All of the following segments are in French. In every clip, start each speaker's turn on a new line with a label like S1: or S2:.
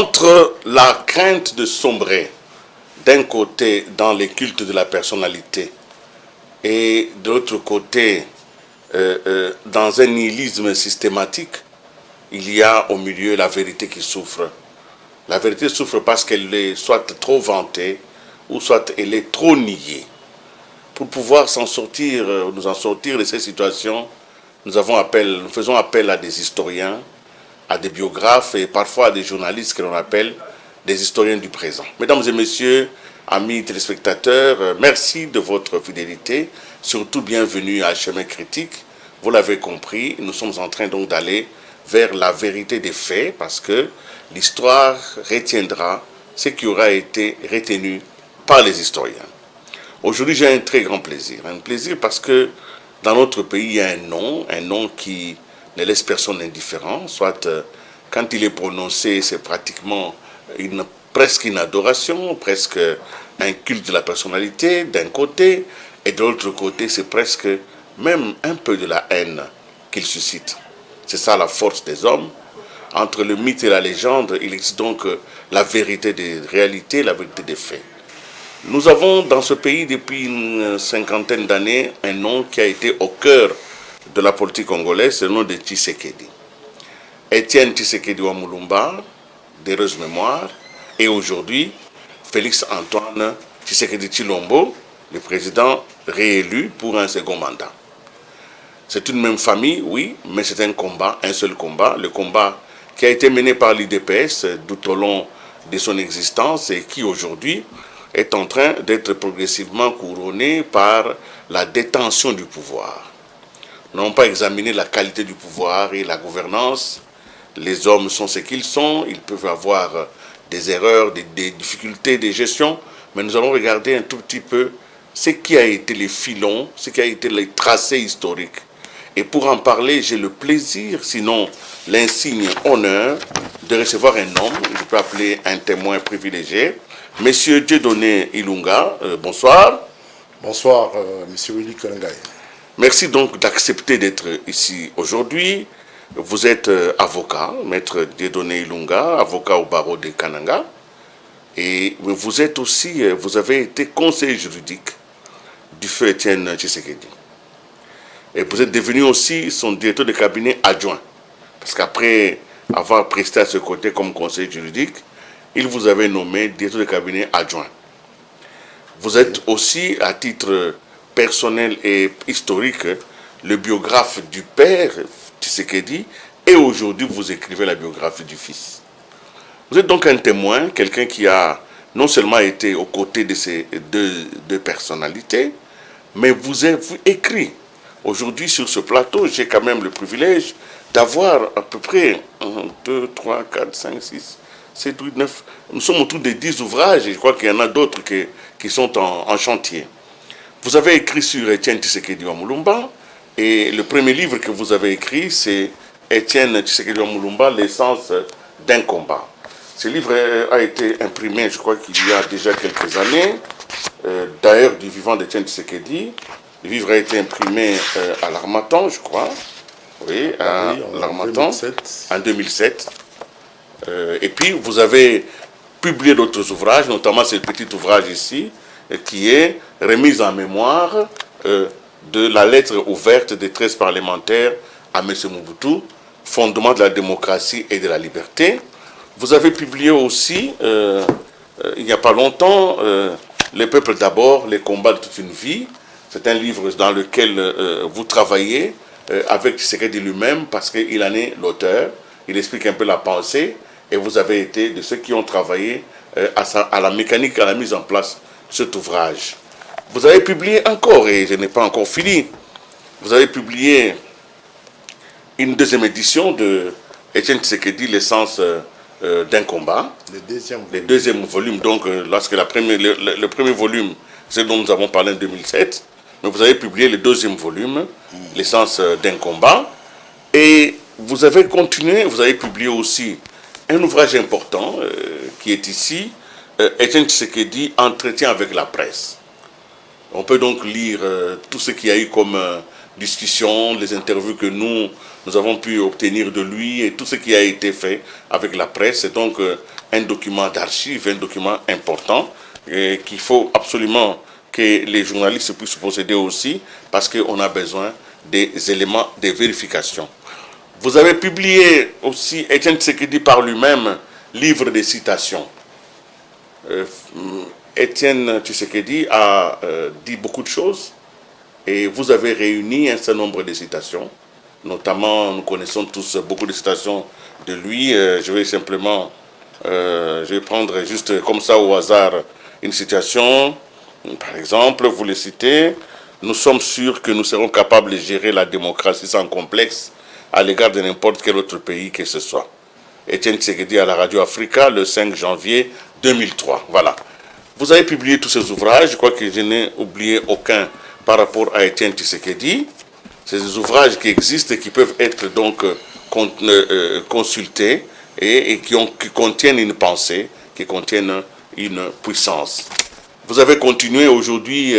S1: Entre la crainte de sombrer d'un côté dans les cultes de la personnalité et de l'autre côté dans un nihilisme systématique, il y a au milieu la vérité qui souffre. La vérité souffre parce qu'elle est soit trop vantée ou soit elle est trop niée. Pour pouvoir s'en sortir, nous en sortir de ces situations, nous faisons appel à des historiens, à des biographes et parfois à des journalistes que l'on appelle des historiens du présent. Mesdames et messieurs, amis téléspectateurs, merci de votre fidélité. Surtout bienvenue à Chemin Critique. Vous l'avez compris, nous sommes en train donc d'aller vers la vérité des faits parce que l'histoire retiendra ce qui aura été retenu par les historiens. Aujourd'hui, j'ai un très grand plaisir. Un plaisir parce que dans notre pays, il y a un nom qui ne laisse personne indifférent. Soit quand il est prononcé, c'est pratiquement presque une adoration, presque un culte de la personnalité d'un côté, et de l'autre côté, c'est presque même un peu de la haine qu'il suscite. C'est ça la force des hommes. Entre le mythe et la légende, il existe donc la vérité des réalités, la vérité des faits. Nous avons dans ce pays depuis une cinquantaine d'années un nom qui a été au cœur de la politique congolaise, c'est le nom de Tshisekedi. Étienne Tshisekedi Wamulumba, d'heureuse mémoire, et aujourd'hui Félix Antoine Tshisekedi Tshilombo, le président réélu pour un second mandat. C'est une même famille, oui, mais c'est un combat, un seul combat, le combat qui a été mené par l'IDPS tout au long de son existence et qui aujourd'hui est en train d'être progressivement couronné par la détention du pouvoir. Nous n'avons pas examiné la qualité du pouvoir et la gouvernance. Les hommes sont ce qu'ils sont, ils peuvent avoir des erreurs, des difficultés de gestion, mais nous allons regarder un tout petit peu ce qui a été les filons, ce qui a été les tracés historiques. Et pour en parler, j'ai le plaisir, sinon l'insigne honneur, de recevoir un homme, je peux appeler un témoin privilégié, Monsieur Dieudonné Ilunga, bonsoir.
S2: Bonsoir, Monsieur Willy Kalangai.
S1: Merci donc d'accepter d'être ici aujourd'hui. Vous êtes avocat, maître Dieudonné Ilunga, avocat au barreau de Kananga. Et vous êtes aussi, vous avez été conseiller juridique du feu Étienne Tshisekedi. Et vous êtes devenu aussi son directeur de cabinet adjoint. Parce qu'après avoir presté à ce côté comme conseiller juridique, il vous avait nommé directeur de cabinet adjoint. Vous êtes aussi, à titre personnel et historique, le biographe du père Tshisekedi, et aujourd'hui vous écrivez la biographie du fils. Vous êtes donc un témoin, quelqu'un qui a non seulement été aux côtés de ces deux personnalités, mais vous avez écrit. Aujourd'hui, sur ce plateau, j'ai quand même le privilège d'avoir à peu près 1, 2, 3, 4, 5, 6, 7, 8, 9. Nous sommes autour de 10 ouvrages et je crois qu'il y en a d'autres qui sont en chantier. Vous avez écrit sur Étienne Tshisekedi Wamulumba et le premier livre que vous avez écrit, c'est Étienne Tshisekedi Wamulumba, l'essence d'un combat. Ce livre a été imprimé, je crois qu'il y a déjà quelques années, d'ailleurs du vivant d'Étienne Tshisekedi. Le livre a été imprimé à l'Harmattan, je crois. Oui, à l'Harmattan, en 2007. Et puis, vous avez publié d'autres ouvrages, notamment ce petit ouvrage ici, qui est remise en mémoire de la lettre ouverte des 13 parlementaires à M. Mobutu, fondement de la démocratie et de la liberté. Vous avez publié aussi, il n'y a pas longtemps, Les peuples d'abord, les combats de toute une vie. C'est un livre dans lequel vous travaillez avec Tshisekedi lui-même parce qu'il en est l'auteur. Il explique un peu la pensée et vous avez été de ceux qui ont travaillé à la mécanique, à la mise en place de cet ouvrage. Vous avez publié encore, et je n'ai pas encore fini, vous avez publié une deuxième édition de Étienne Tshisekedi, l'essence d'un combat. Le deuxième volume, donc lorsque le premier volume, c'est dont nous avons parlé en 2007, mais vous avez publié le deuxième volume, l'essence d'un combat, et vous avez continué, vous avez publié aussi un ouvrage important qui est ici, Étienne Tshisekedi, Entretien avec la presse. On peut donc lire tout ce qu'il y a eu comme discussion, les interviews que nous avons pu obtenir de lui et tout ce qui a été fait avec la presse. C'est donc un document d'archives, un document important qu'il faut absolument que les journalistes puissent posséder aussi parce qu'on a besoin des éléments de vérification. Vous avez publié aussi, Étienne Tshisekedi par lui-même, livre de citations. Étienne Tshisekedi a dit beaucoup de choses et vous avez réuni un certain nombre de citations. Notamment, nous connaissons tous beaucoup de citations de lui. Je vais simplement, je vais prendre juste comme ça au hasard une citation. Par exemple, vous le citez, nous sommes sûrs que nous serons capables de gérer la démocratie sans complexe à l'égard de n'importe quel autre pays que ce soit. Étienne Tshisekedi à la Radio Africa le 5 janvier 2003. Voilà. Vous avez publié tous ces ouvrages, je crois que je n'ai oublié aucun par rapport à Étienne Tshisekedi. C'est des ouvrages qui existent et qui peuvent être donc consultés et qui contiennent une pensée, qui contiennent une puissance. Vous avez continué aujourd'hui,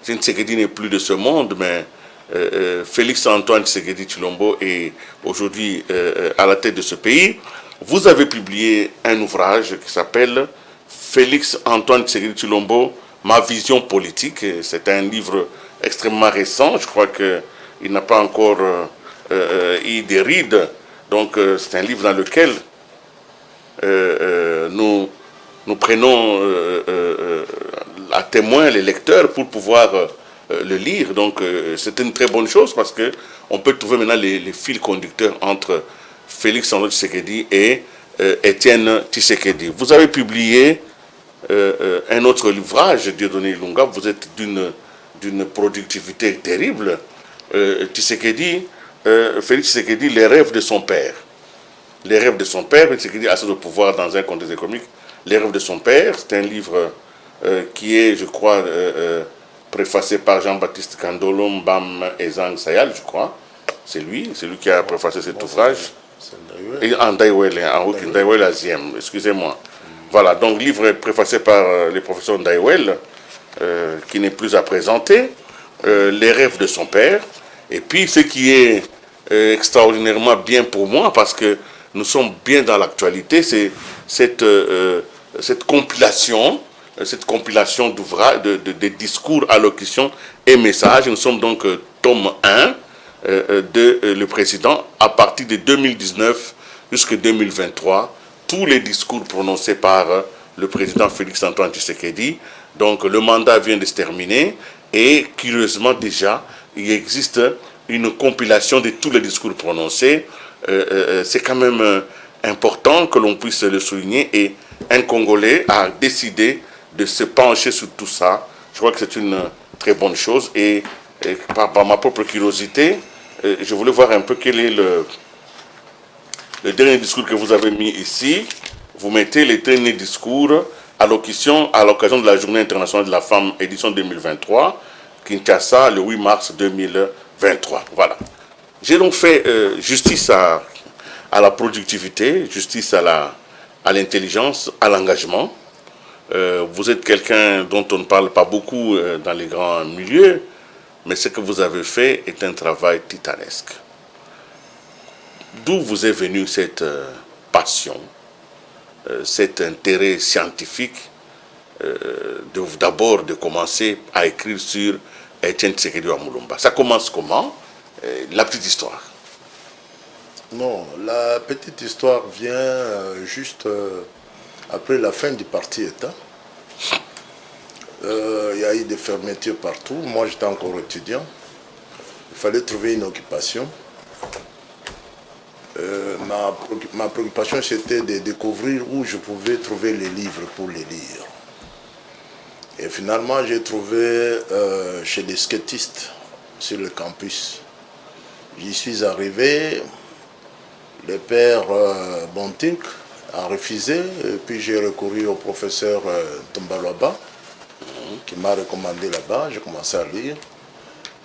S1: Tshisekedi n'est plus de ce monde, mais Félix-Antoine Tshisekedi Tshilombo est aujourd'hui à la tête de ce pays. Vous avez publié un ouvrage qui s'appelle Félix-Antoine Tshisekedi Tshilombo, ma vision politique. C'est un livre extrêmement récent, je crois qu'il n'a pas encore eu des rides. Donc c'est un livre dans lequel nous prenons à témoin les lecteurs pour pouvoir le lire. Donc c'est une très bonne chose parce qu'on peut trouver maintenant les fils conducteurs entre Félix-Antoine Tshisekedi et Étienne Tshisekedi. Vous avez publié un autre ouvrage, Dieudonné Ilunga. Vous êtes d'une productivité terrible. Tshisekedi, Félix Tshisekedi, les rêves de son père. Les rêves de son père, Tshisekedi a ce pouvoir dans un contexte économique. Les rêves de son père, c'est un livre qui est, je crois, préfacé par Jean-Baptiste Kandolo Mbam Ezang Sayal, je crois. C'est lui qui a préfacé cet ouvrage. Et en Ndaiwele, en Ndaiwele Aziem, excusez-moi. Voilà, donc livre préfacé par le professeur Ndaiwele, qui n'est plus à présenter. Les rêves de son père. Et puis, ce qui est extraordinairement bien pour moi, parce que nous sommes bien dans l'actualité, c'est cette compilation d'ouvrages, de discours, allocutions et messages. Nous sommes donc tome 1 de le président à partir de 2019 jusqu'à 2023. Tous les discours prononcés par le président Félix-Antoine Tshisekedi. Donc le mandat vient de se terminer et curieusement déjà, il existe une compilation de tous les discours prononcés. C'est quand même important que l'on puisse le souligner et un Congolais a décidé de se pencher sur tout ça. Je crois que c'est une très bonne chose et par ma propre curiosité, je voulais voir un peu quel est le dernier discours que vous avez mis ici. Vous mettez les derniers discours allocution à l'occasion de la Journée internationale de la femme, édition 2023, Kinshasa, le 8 mars 2023. Voilà. J'ai donc fait justice à la productivité, justice à l'intelligence, à l'engagement. Vous êtes quelqu'un dont on ne parle pas beaucoup dans les grands milieux, mais ce que vous avez fait est un travail titanesque. D'où vous est venue cette passion, cet intérêt scientifique, d'abord de commencer à écrire sur Étienne Tshisekedi wa Mulumba. Ça commence comment? La petite histoire.
S2: Non, la petite histoire vient juste après la fin du parti État. Il y a eu des fermetures partout. Moi, j'étais encore étudiant. Il fallait trouver une occupation. Ma préoccupation, c'était de découvrir où je pouvais trouver les livres pour les lire. Et finalement, j'ai trouvé chez les skatistes sur le campus. J'y suis arrivé, le père Bontik a refusé, et puis j'ai recouru au professeur Tombalwaba, qui m'a recommandé là-bas. J'ai commencé à lire.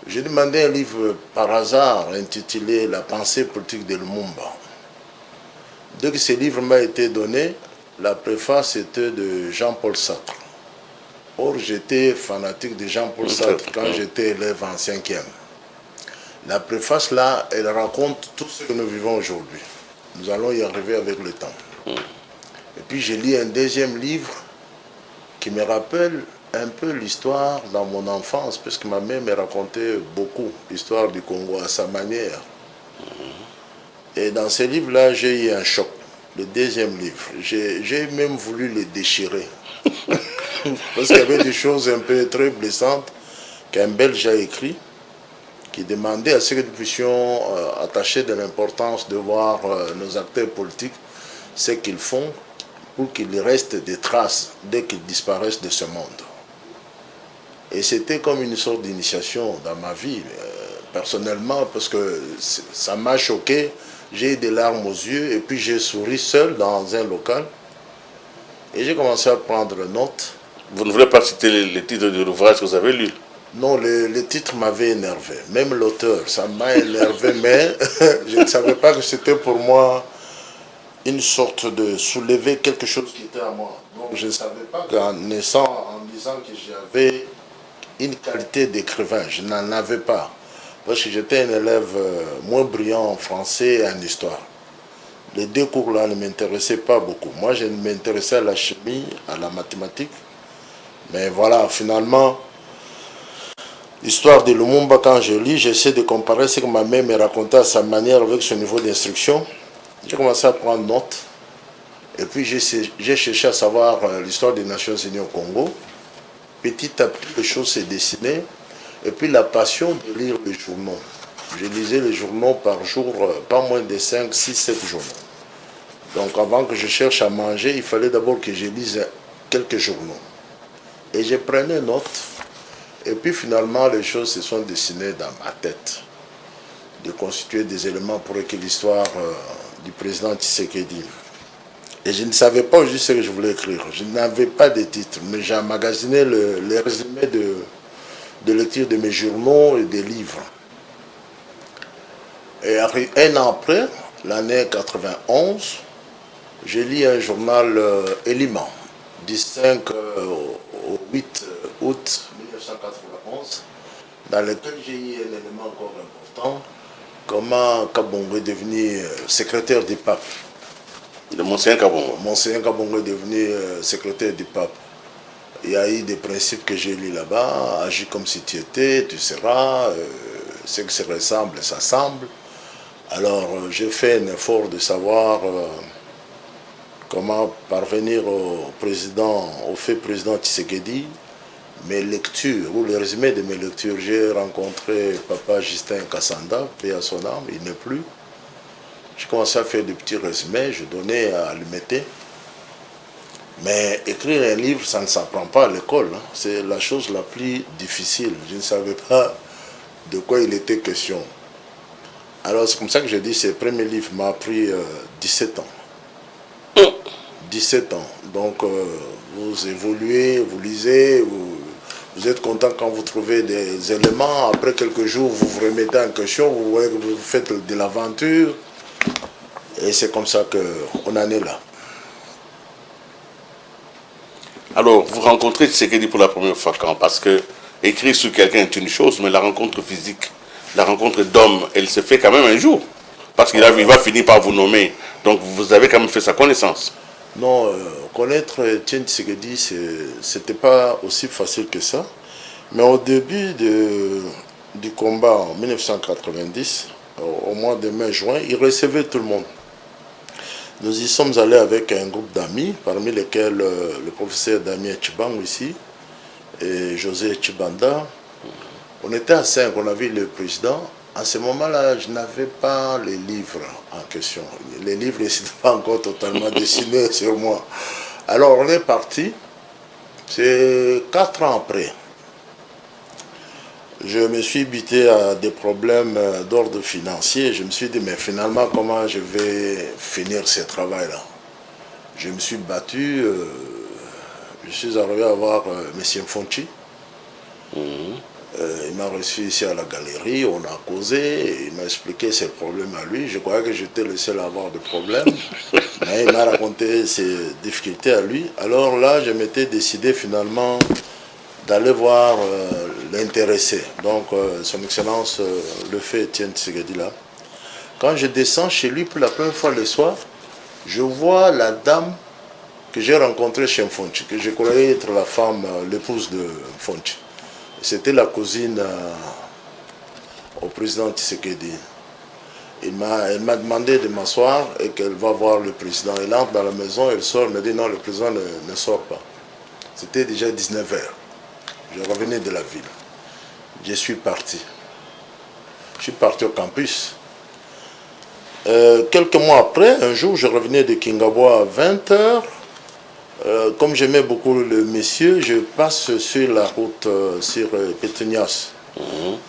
S2: J'ai demandé un livre par hasard intitulé La pensée politique de Lumumba. Dès que ce livre m'a été donné, la préface était de Jean-Paul Sartre. Or, j'étais fanatique de Jean-Paul Sartre quand j'étais élève en 5e. La préface là, elle raconte tout ce que nous vivons aujourd'hui. Nous allons y arriver avec le temps. Et puis j'ai lu un deuxième livre qui me rappelle un peu l'histoire dans mon enfance, parce que ma mère me racontait beaucoup l'histoire du Congo à sa manière. Et dans ce livre-là, j'ai eu un choc. Le deuxième livre, j'ai même voulu le déchirer. Parce qu'il y avait des choses un peu très blessantes qu'un Belge a écrit, qui demandait à ce que nous puissions attacher de l'importance de voir nos acteurs politiques, ce qu'ils font, pour qu'il reste des traces dès qu'ils disparaissent de ce monde. Et c'était comme une sorte d'initiation dans ma vie, personnellement, parce que ça m'a choqué. J'ai eu des larmes aux yeux et puis j'ai souri seul dans un local. Et j'ai commencé à prendre note.
S1: Vous ne voulez pas citer les titres de l'ouvrage que vous avez lu?
S2: Non, le titre m'avait énervé. Même l'auteur, ça m'a énervé, mais je ne savais pas que c'était pour moi une sorte de soulever quelque chose qui était à moi. Donc je ne savais pas qu'en naissant, en disant que j'avais une qualité d'écrivain, je n'en avais pas. Parce que j'étais un élève moins brillant en français et en histoire. Les deux cours-là ne m'intéressaient pas beaucoup. Moi, je m'intéressais à la chimie, à la mathématique. Mais voilà, finalement, l'histoire de Lumumba, quand je lis, j'essaie de comparer ce que ma mère me racontait à sa manière avec son niveau d'instruction. J'ai commencé à prendre note. Et puis, j'ai cherché à savoir l'histoire des Nations Unies au Congo. Petit à petit, les choses s'est dessinées. Et puis la passion de lire les journaux. Je lisais les journaux par jour, pas moins de 5, 6, 7 journaux. Donc avant que je cherche à manger, il fallait d'abord que je lise quelques journaux. Et je prenais note. Et puis finalement, les choses se sont dessinées dans ma tête. De constituer des éléments pour écrire l'histoire du président Tshisekedi. Et je ne savais pas juste ce que je voulais écrire. Je n'avais pas de titre, mais j'ai emmagasiné les résumés de lecture de mes journaux et des livres. Et un an après, l'année 91, j'ai lu un journal Eliman, du 5 au 8 août 1991, dans lequel j'ai eu un élément encore important, comment Kabongo est devenu secrétaire du pape.
S1: De Monseigneur Kabongo.
S2: Monseigneur Kabongo est devenu secrétaire du pape. Il y a eu des principes que j'ai lus là-bas. Agis comme si tu étais, tu seras. Ce qui se ressemble, s'assemble. Alors, j'ai fait un effort de savoir comment parvenir au fait président Tshisekedi. Mes lectures, ou le résumé de mes lectures, j'ai rencontré Papa Justin Kassanda, paix à son âme, il n'est plus. J'ai commencé à faire des petits résumés, je donnais à Lumete. Mais écrire un livre, ça ne s'apprend pas à l'école. Hein. C'est la chose la plus difficile. Je ne savais pas de quoi il était question. Alors c'est comme ça que j'ai dit, ce premier livre m'a pris 17 ans. 17 ans. Donc vous évoluez, vous lisez, vous êtes content quand vous trouvez des éléments. Après quelques jours, vous vous remettez en question, vous voyez que vous faites de l'aventure. Et c'est comme ça qu'on en est là.
S1: Alors, vous rencontrez Tshisekedi pour la première fois quand? Parce que écrire sur quelqu'un est une chose, mais la rencontre physique, la rencontre d'homme, elle se fait quand même un jour. Parce qu'il va finir par vous nommer. Donc, vous avez quand même fait sa connaissance.
S2: Non, connaître Etienne Tshisekedi, c'était pas aussi facile que ça. Mais au début du combat en 1990, au mois de mai-juin, il recevait tout le monde. Nous y sommes allés avec un groupe d'amis, parmi lesquels le professeur Damien Tchibang ici, et José Tchibanda. On était à 5, on a vu le président. À ce moment-là, je n'avais pas les livres en question. Les livres n'étaient pas encore totalement dessinés sur moi. Alors on est parti. C'est 4 ans après. Je me suis buté à des problèmes d'ordre financier. Je me suis dit, mais finalement, comment je vais finir ce travail-là? Je me suis battu. Je suis arrivé à voir M. Fonchi. Il m'a reçu ici à la galerie, on a causé, il m'a expliqué ses problèmes à lui. Je croyais que j'étais le seul à avoir des problèmes, mais il m'a raconté ses difficultés à lui. Alors là, je m'étais décidé finalement d'aller voir l'intéressé. Donc, son Excellence le fait Etienne Tshisekedi là. Quand je descends chez lui pour la première fois le soir, je vois la dame que j'ai rencontrée chez Mfonchi, que je croyais être la femme, l'épouse de Mfonchi. C'était la cousine au président Tshisekedi. Elle m'a demandé de m'asseoir et qu'elle va voir le président. Elle entre dans la maison, elle sort, elle me dit non, le président ne sort pas. C'était déjà 19 h. Je revenais de la ville. Je suis parti. Je suis parti au campus. Quelques mois après, un jour, je revenais de Kingaboa à 20 h. Comme j'aimais beaucoup le monsieur, je passe sur la route sur Pétunias.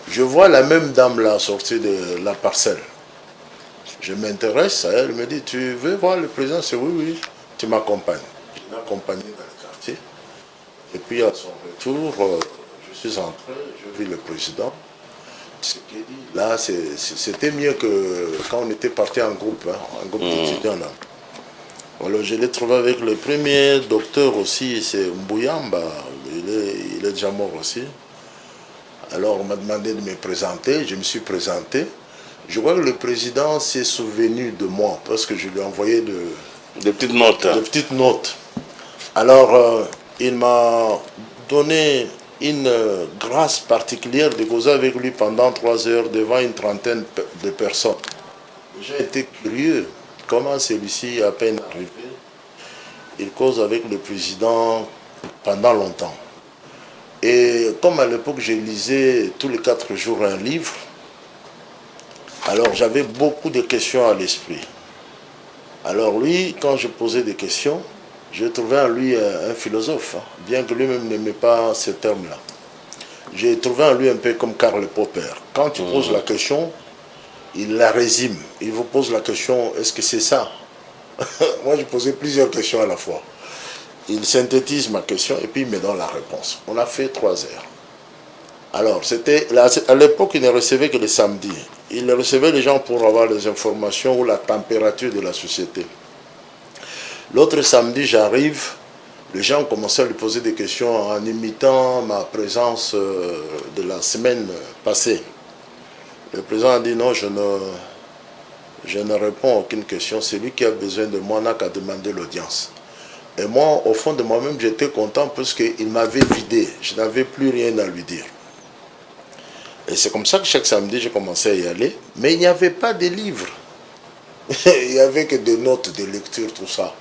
S2: Je vois la même dame là sortir de la parcelle. Je m'intéresse à elle, elle me dit, tu veux voir le président? C'est oui, oui, tu m'accompagnes. Je l'ai accompagné dans le quartier. Et puis à son retour, je suis entré, je vis le président. Là, c'était mieux que quand on était parti en groupe, hein, un groupe d'étudiants là. Alors, je l'ai trouvé avec le premier docteur aussi, c'est Mbouyamba, il est déjà mort aussi. Alors on m'a demandé de me présenter, je me suis présenté. Je vois que le président s'est souvenu de moi parce que je lui ai envoyé
S1: des petites notes.
S2: De petites notes. Alors il m'a donné une grâce particulière de causer avec lui pendant 3 heures devant une trentaine de personnes. J'ai été curieux. Comment celui-ci, à peine arrivé, il cause avec le président pendant longtemps. Et comme à l'époque, je lisais tous les 4 jours un livre, alors j'avais beaucoup de questions à l'esprit. Alors lui, quand je posais des questions, je trouvais en lui un philosophe, hein, bien que lui-même n'aimait pas ce terme-là. J'ai trouvé en lui un peu comme Karl Popper. Quand tu poses la question, il la résume. Il vous pose la question, est-ce que c'est ça? Moi, je posais plusieurs questions à la fois. Il synthétise ma question et puis il me donne la réponse. On a fait 3 heures. Alors, à l'époque, il ne recevait que les samedis. Il recevait les gens pour avoir des informations ou la température de la société. L'autre samedi, j'arrive, les gens commençaient à lui poser des questions en imitant ma présence de la semaine passée. Le président a dit non, je ne réponds à aucune question. Celui qui a besoin de moi n'a qu'à demander l'audience. Et moi, au fond de moi-même, j'étais content parce qu'il m'avait vidé. Je n'avais plus rien à lui dire. Et c'est comme ça que chaque samedi, j'ai commencé à y aller. Mais il n'y avait pas de livres. Il n'y avait que des notes de lecture, tout ça.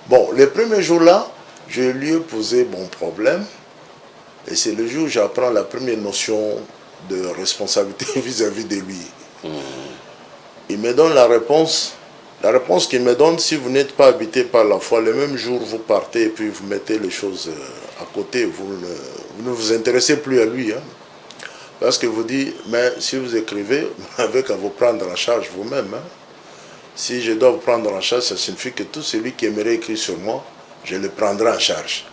S2: Bon, les premiers jours-là, je lui ai posé mon problème. Et c'est le jour où j'apprends la première notion de responsabilité vis-à-vis de lui. Il me donne la réponse qu'il me donne, si vous n'êtes pas habité par la foi, le même jour vous partez et puis vous mettez les choses à côté, vous ne vous intéressez plus à lui. Hein. Parce que vous dites, mais si vous écrivez, vous n'avez qu'à vous prendre en charge vous-même. Hein. Si je dois vous prendre en charge, ça signifie que tout celui qui aimerait écrire sur moi, je le prendrai en charge.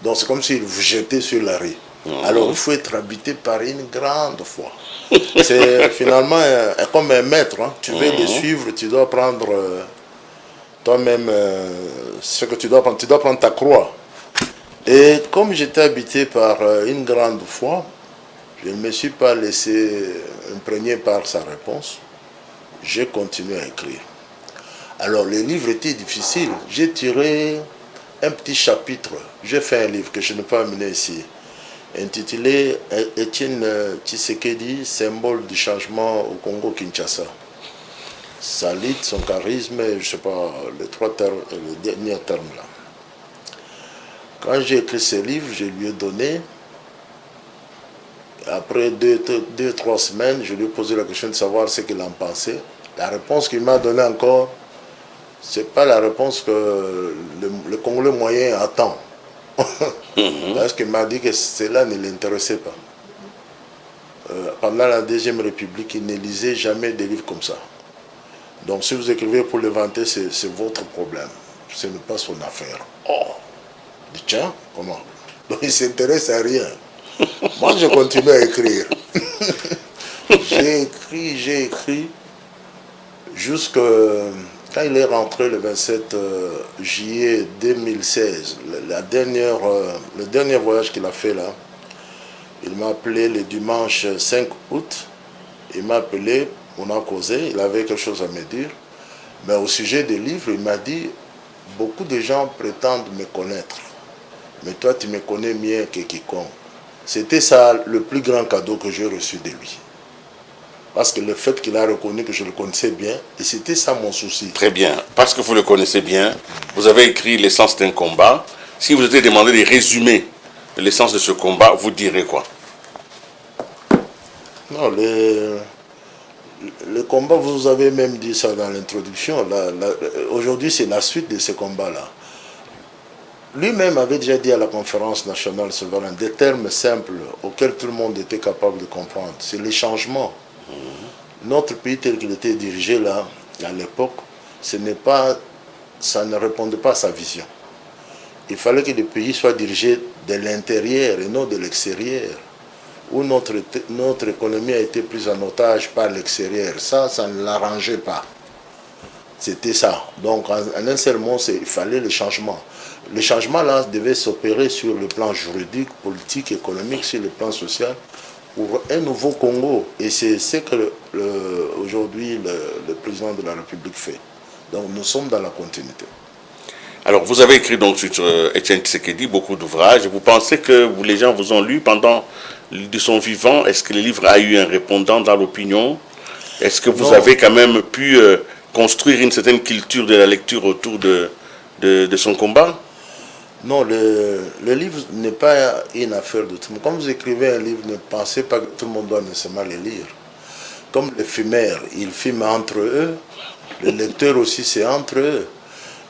S2: Donc c'est comme s'il vous jetait sur la rue. Alors il faut être habité par une grande foi. C'est finalement comme un maître. Hein. Tu veux le suivre, tu dois prendre toi-même ce que tu dois prendre. Tu dois prendre ta croix. Et comme j'étais habité par une grande foi, je ne me suis pas laissé imprégner par sa réponse. J'ai continué à écrire. Alors les livres étaient difficiles. J'ai tiré un petit chapitre. J'ai fait un livre que je n'ai pas amené ici, intitulé Étienne Tshisekedi, symbole du changement au Congo-Kinshasa. Sa lutte, son charisme, je ne sais pas, les 3 termes, les derniers termes là. Quand j'ai écrit ce livre, je lui ai donné. Après 2-3 semaines, je lui ai posé la question de savoir ce qu'il en pensait. La réponse qu'il m'a donnée encore, ce n'est pas la réponse que le Congolais moyen attend. Parce qu'il m'a dit que cela ne l'intéressait pas. Pendant la Deuxième République, il ne lisait jamais des livres comme ça. Donc si vous écrivez pour le vanter, c'est votre problème. Ce n'est pas son affaire. Oh, il dit tiens, comment? Donc il ne s'intéresse à rien. Moi, je continue à écrire. J'ai écrit, jusqu'à quand il est rentré le 27 juillet 2016, le dernier voyage qu'il a fait là, il m'a appelé le dimanche 5 août, il m'a appelé, on a causé, il avait quelque chose à me dire, mais au sujet des livres, il m'a dit, beaucoup de gens prétendent me connaître. Mais toi, tu me connais mieux que quiconque. C'était ça le plus grand cadeau que j'ai reçu de lui. Parce que le fait qu'il a reconnu que je le connaissais bien, et c'était ça mon souci.
S1: Très bien. Parce que vous le connaissez bien, vous avez écrit l'essence d'un combat. Si vous étiez demandé de résumer l'essence de ce combat, vous direz quoi?
S2: Non, le combat, vous avez même dit ça dans l'introduction. Aujourd'hui, c'est la suite de ce combat-là. Lui-même avait déjà dit à la conférence nationale souveraine des termes simples auxquels tout le monde était capable de comprendre. C'est les changements. Notre pays tel qu'il était dirigé là, à l'époque, ça ne répondait pas à sa vision. Il fallait que le pays soit dirigé de l'intérieur et non de l'extérieur, où notre économie a été prise en otage par l'extérieur. Ça ne l'arrangeait pas. C'était ça. Donc, en un seul mot, il fallait le changement. Le changement là devait s'opérer sur le plan juridique, politique, économique, sur le plan social, pour un nouveau Congo. Et c'est ce que aujourd'hui le président de la République fait. Donc nous sommes dans la continuité.
S1: Alors, vous avez écrit donc sur Étienne Tshisekedi beaucoup d'ouvrages. Vous pensez que les gens vous ont lu pendant de son vivant? Est-ce que le livre a eu un répondant dans l'opinion? Est-ce que vous avez quand même pu construire une certaine culture de la lecture autour de son combat?
S2: Non, le livre n'est pas une affaire de tout le monde. Quand vous écrivez un livre, ne pensez pas que tout le monde doit nécessairement le lire. Comme les fumeurs, ils fument entre eux. Les lecteurs aussi, c'est entre eux.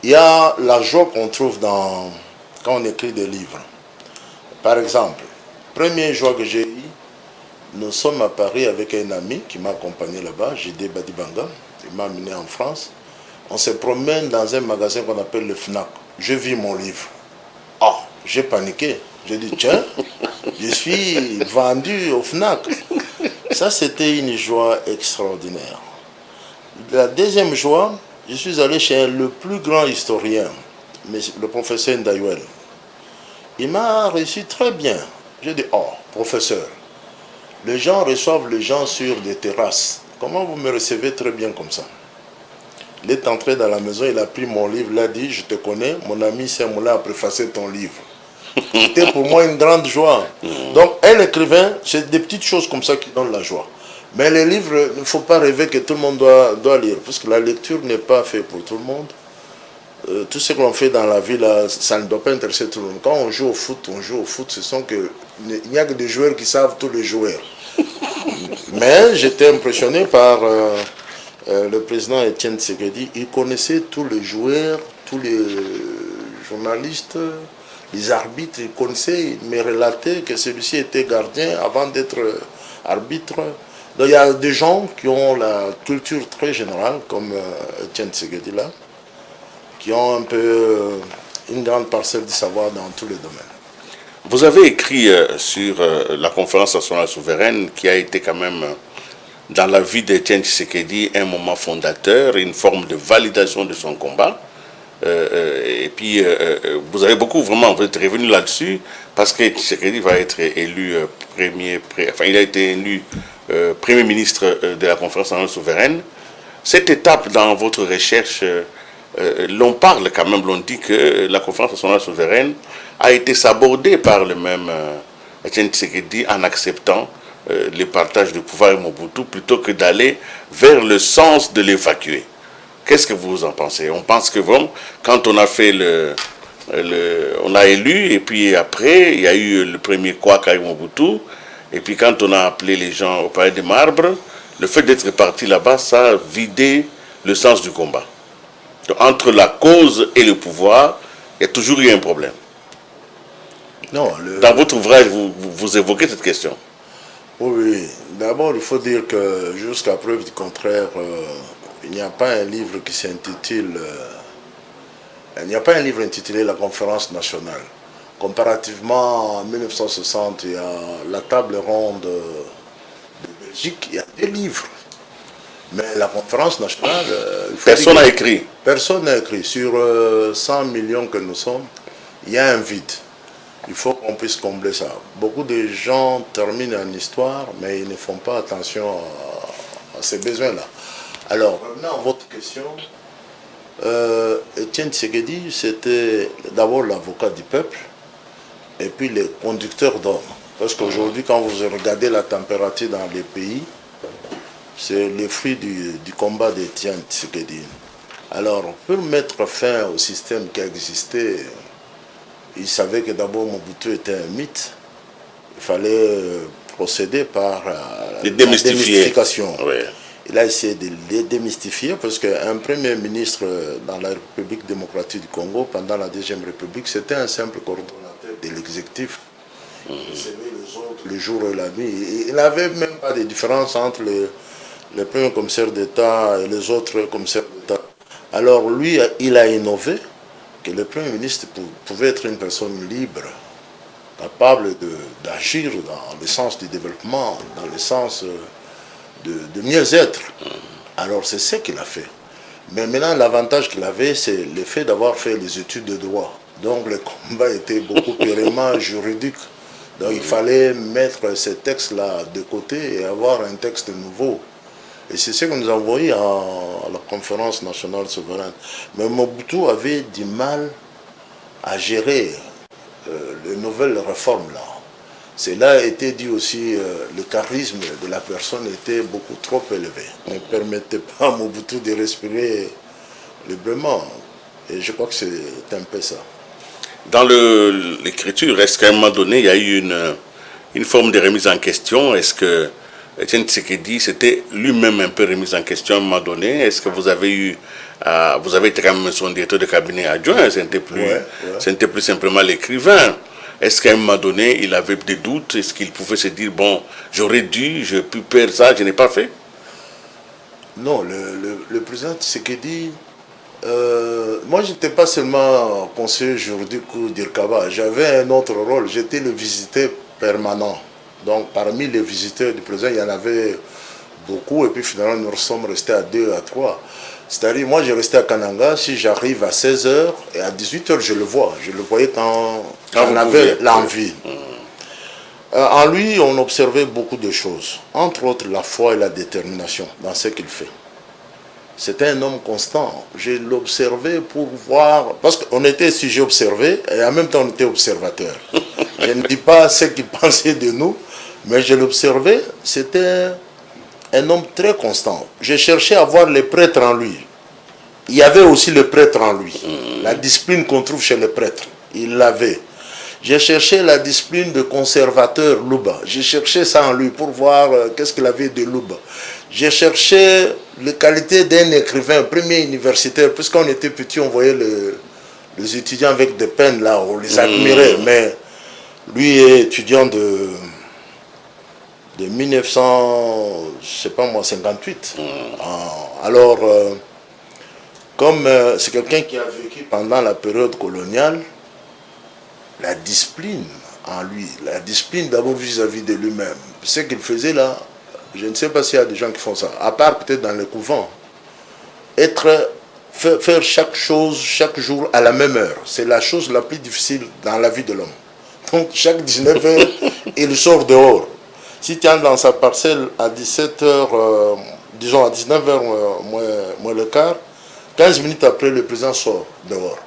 S2: Il y a la joie qu'on trouve quand on écrit des livres. Par exemple, première joie que j'ai eue, nous sommes à Paris avec un ami qui m'a accompagné là-bas, J.D. Badibanga. Il m'a amené en France. On se promène dans un magasin qu'on appelle le FNAC. Je vis mon livre. Oh, j'ai paniqué. J'ai dit, tiens, je suis vendu au FNAC. Ça, c'était une joie extraordinaire. La deuxième joie, je suis allé chez le plus grand historien, le professeur Ndayouel. Il m'a reçu très bien. J'ai dit, oh, professeur, les gens reçoivent les gens sur des terrasses. Comment vous me recevez très bien comme ça? Il est entré dans la maison, il a pris mon livre, il a dit, je te connais, mon ami Samoula a préfacé ton livre. C'était pour moi une grande joie. Donc, un écrivain, c'est des petites choses comme ça qui donnent la joie. Mais les livres, il ne faut pas rêver que tout le monde doit lire, parce que la lecture n'est pas faite pour tout le monde. Tout ce que l'on fait dans la vie, là, ça ne doit pas intéresser tout le monde. Quand on joue au foot, il n'y a que des joueurs qui savent tous les joueurs. Mais j'étais impressionné par le président Étienne Tshisekedi. Il connaissait tous les joueurs, tous les journalistes, les arbitres. Il connaissait, il me relatait que celui-ci était gardien avant d'être arbitre. Donc il y a des gens qui ont la culture très générale, comme Étienne Tshisekedi là, qui ont un peu une grande parcelle de savoir dans tous les domaines.
S1: Vous avez écrit sur la conférence nationale souveraine qui a été quand même dans la vie d'Étienne Tshisekedi un moment fondateur, une forme de validation de son combat. Et puis vous avez beaucoup vraiment, vous êtes revenu là-dessus parce que Tshisekedi va être élu il a été élu Premier ministre de la conférence nationale souveraine. Cette étape dans votre recherche, l'on parle quand même, l'on dit que la conférence nationale souveraine a été sabordée par le même Étienne Tshisekedi en acceptant le partage du pouvoir à Mobutu plutôt que d'aller vers le sens de l'évacuer. Qu'est-ce que vous en pensez? On pense que bon, quand on a fait on a élu, et puis après, il y a eu le premier Kouaka Mobutu, et puis quand on a appelé les gens au Palais des Marbres, le fait d'être parti là-bas, ça a vidé le sens du combat. Donc, entre la cause et le pouvoir, il y a toujours eu un problème.
S2: Non,
S1: dans votre ouvrage, vous évoquez cette question.
S2: Oui, d'abord, il faut dire que jusqu'à preuve du contraire, il n'y a pas un livre qui s'intitule... il n'y a pas un livre intitulé La Conférence nationale. Comparativement en 1960, il y a la table ronde de Belgique, il y a des livres. Mais la conférence nationale...
S1: personne n'a écrit.
S2: Personne n'a écrit. Sur 100 millions que nous sommes, il y a un vide. Il faut qu'on puisse combler ça. Beaucoup de gens terminent en histoire, mais ils ne font pas attention à ces besoins-là. Alors, maintenant, votre question, Étienne Tshisekedi, c'était d'abord l'avocat du peuple et puis le conducteur d'hommes. Parce qu'aujourd'hui, quand vous regardez la température dans les pays, c'est le fruit du combat d'Étienne Tshisekedi. Alors, pour mettre fin au système qui existait, il savait que d'abord Mobutu était un mythe. Il fallait procéder par la démystification.
S1: Ouais.
S2: Il a essayé de les démystifier parce qu'un premier ministre dans la République démocratique du Congo, pendant la Deuxième République, c'était un simple coordonnateur de l'exécutif. Il recevait les autres le jour et la nuit. Il n'avait même pas de différence entre le premier commissaire d'État et les autres commissaires d'État. Alors lui, il a innové que le premier ministre pouvait être une personne libre, capable d'agir dans le sens du développement, dans le sens de mieux-être. Alors c'est ce qu'il a fait. Mais maintenant, l'avantage qu'il avait, c'est le fait d'avoir fait les études de droit. Donc le combat était beaucoup purement juridique. Donc il fallait mettre ces textes-là de côté et avoir un texte nouveau. Et c'est ce que nous avons envoyé à la conférence nationale souveraine. Mais Mobutu avait du mal à gérer les nouvelles réformes-là. Cela a été dit aussi, le charisme de la personne était beaucoup trop élevé. Ne permettait pas à Mobutu de respirer librement. Et je crois que c'est un peu ça.
S1: Dans l'écriture, est-ce qu'à un moment donné, il y a eu une forme de remise en question? Est-ce que Étienne Tshisekedi s'était lui-même un peu remis en question à un moment donné? Est-ce que vous avez eu, vous avez été quand même son directeur de cabinet adjoint, ce n'était plus simplement l'écrivain. Est-ce qu'à un moment donné, il avait des doutes? Est-ce qu'il pouvait se dire, bon, j'aurais dû, j'ai pu perdre ça, je n'ai pas fait?
S2: Non, le président Tshisekedi, moi je n'étais pas seulement conseiller juridique ou d'Irkaba, j'avais un autre rôle, j'étais le visiteur permanent. Donc parmi les visiteurs du président, il y en avait beaucoup, et puis finalement nous sommes restés à 2, à 3. C'est-à-dire, moi j'ai resté à Kananga, si j'arrive à 16h, et à 18h je le vois. Je le voyais quand on avait l'envie. En lui, on observait beaucoup de choses, entre autres la foi et la détermination dans ce qu'il fait. C'était un homme constant. Je l'observais pour voir, parce qu'on était sujet observé, et en même temps on était observateur. Je ne dis pas ce qu'il pensait de nous, mais je l'observais, c'était un homme très constant. J'ai cherché à voir les prêtres en lui. Il y avait aussi le prêtre en lui. La discipline qu'on trouve chez les prêtres, il l'avait. J'ai cherché la discipline de conservateur Luba. J'ai cherché ça en lui pour voir qu'est-ce qu'il avait de Luba. J'ai cherché les qualités d'un écrivain, premier universitaire. Puisqu'on était petit, on voyait les étudiants avec des peines là, on les admirait. Mais lui est étudiant de 1958. Alors, comme c'est quelqu'un qui a vécu pendant la période coloniale, la discipline en lui, la discipline d'abord vis-à-vis de lui-même. Ce qu'il faisait là, je ne sais pas s'il y a des gens qui font ça, à part peut-être dans les couvents. Faire chaque chose, chaque jour à la même heure, c'est la chose la plus difficile dans la vie de l'homme. Donc chaque 19h, il sort dehors. Si tu entres dans sa parcelle à 17h, disons à 19h moins le quart, 15 minutes après, le président sort dehors.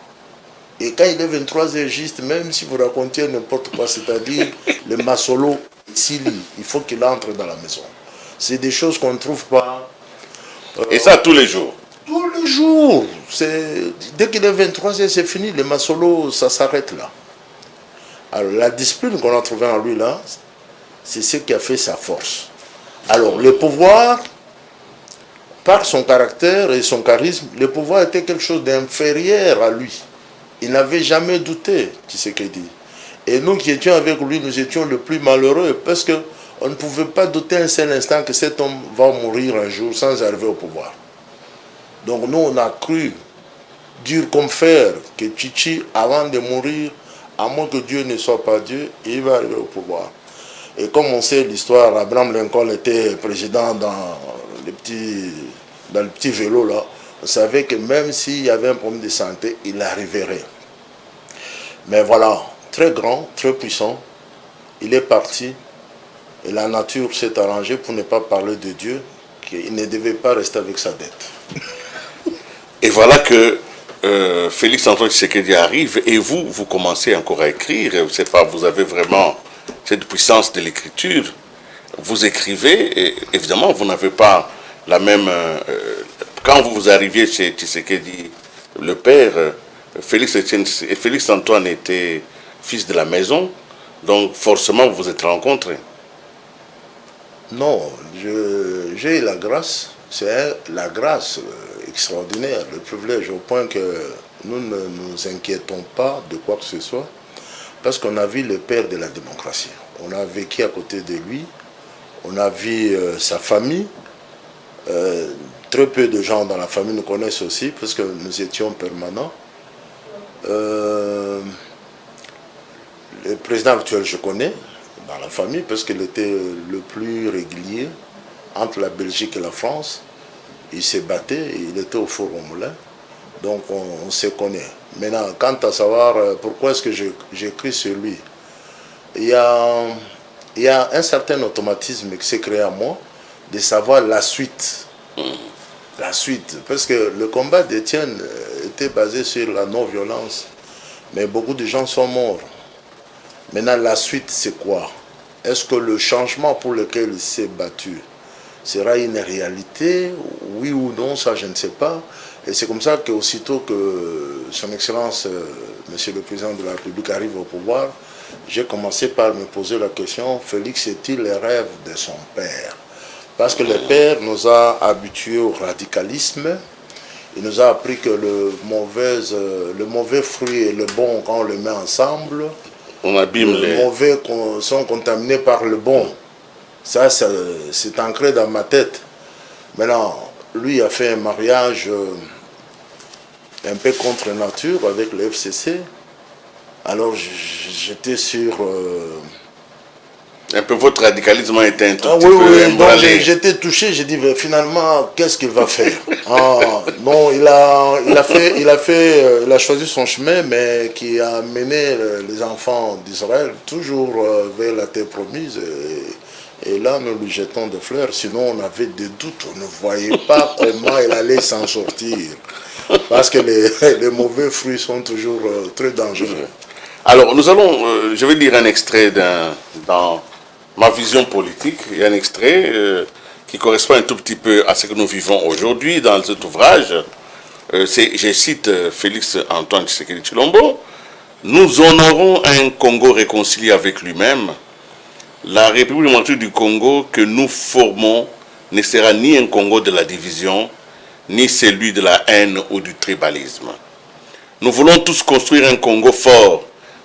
S2: Et quand il est 23h juste, même si vous racontiez n'importe quoi, c'est-à-dire le masolo, il faut qu'il entre dans la maison. C'est des choses qu'on ne trouve pas.
S1: Et ça tous les jours?
S2: Tous les jours. Dès qu'il est 23h, c'est fini. Le masolo, ça s'arrête là. Alors la discipline qu'on a trouvée en lui là, c'est ce qui a fait sa force. Alors le pouvoir, par son caractère et son charisme, le pouvoir était quelque chose d'inférieur à lui. Il n'avait jamais douté, Tshisekedi. Et nous qui étions avec lui, nous étions le plus malheureux parce qu'on ne pouvait pas douter un seul instant que cet homme va mourir un jour sans arriver au pouvoir. Donc nous, on a cru, dur comme fer, que Chichi, avant de mourir, à moins que Dieu ne soit pas Dieu, il va arriver au pouvoir. Et comme on sait l'histoire, Abraham Lincoln était président dans le petit vélo là, on savait que même s'il y avait un problème de santé, il arriverait. Mais voilà, très grand, très puissant, il est parti et la nature s'est arrangée pour ne pas parler de Dieu, qu'il ne devait pas rester avec sa dette.
S1: Et voilà que Félix Antoine Tshisekedi arrive et vous commencez encore à écrire. Je ne sais pas, vous avez vraiment cette puissance de l'écriture. Vous écrivez et évidemment, vous n'avez pas la même... quand vous arriviez chez Tshisekedi, le père, Félix Antoine était fils de la maison, donc forcément vous vous êtes rencontrés.
S2: Non, j'ai eu la grâce, c'est la grâce extraordinaire, le privilège, au point que nous ne nous inquiétons pas de quoi que ce soit, parce qu'on a vu le père de la démocratie. On a vécu à côté de lui, on a vu sa famille. Très peu de gens dans la famille nous connaissent aussi, parce que nous étions permanents. Le président actuel, je connais dans la famille, parce qu'il était le plus régulier entre la Belgique et la France. Il s'est battu, il était au Four au Moulin. Donc on se connaît. Maintenant, quant à savoir pourquoi est-ce que j'écris sur lui, il y a un certain automatisme qui s'est créé à moi de savoir la suite. La suite. Parce que le combat d'Étienne était basé sur la non-violence. Mais beaucoup de gens sont morts. Maintenant, la suite, c'est quoi? Est-ce que le changement pour lequel il s'est battu sera une réalité? Oui ou non, ça je ne sais pas. Et c'est comme ça qu'aussitôt que son Excellence, Monsieur le Président de la République, arrive au pouvoir, j'ai commencé par me poser la question, Félix est-il le rêve de son père? Parce que le père nous a habitués au radicalisme. Il nous a appris que le mauvais fruit et le bon, quand on le met ensemble,
S1: on abîme
S2: les mauvais sont contaminés par le bon. Ça, c'est ancré dans ma tête. Maintenant, lui a fait un mariage un peu contre nature avec le FCC. Alors, j'étais sur...
S1: Un peu votre radicalisme a été un tout petit
S2: oui,
S1: peu emballé.
S2: J'étais touché, j'ai dit finalement qu'est-ce qu'il va faire? Non, il a choisi son chemin, mais qui a mené les enfants d'Israël toujours vers la terre promise. Et là, nous lui jetons des fleurs, sinon on avait des doutes, on ne voyait pas comment il allait s'en sortir. Parce que les mauvais fruits sont toujours très dangereux.
S1: Alors, nous allons, je vais lire un extrait dans ma vision politique. Il y a un extrait qui correspond un tout petit peu à ce que nous vivons aujourd'hui dans cet ouvrage. Je cite Félix Antoine Tshisekedi Tshilombo. Nous honorons un Congo réconcilié avec lui-même. La République démocratique du Congo que nous formons ne sera ni un Congo de la division, ni celui de la haine ou du tribalisme. Nous voulons tous construire un Congo fort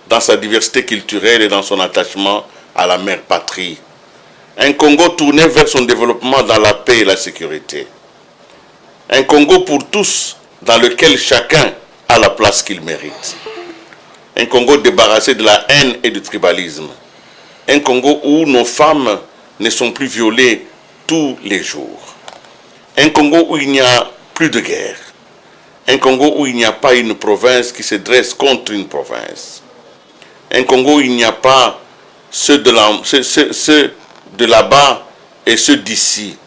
S1: dans sa diversité culturelle et dans son attachement à la mère patrie. Un Congo tourné vers son développement dans la paix et la sécurité. Un Congo pour tous dans lequel chacun a la place qu'il mérite. Un Congo débarrassé de la haine et du tribalisme. Un Congo où nos femmes ne sont plus violées tous les jours. Un Congo où il n'y a plus de guerre. Un Congo où il n'y a pas une province qui se dresse contre une province. Un Congo où il n'y a pas ceux de là-bas et ceux d'ici.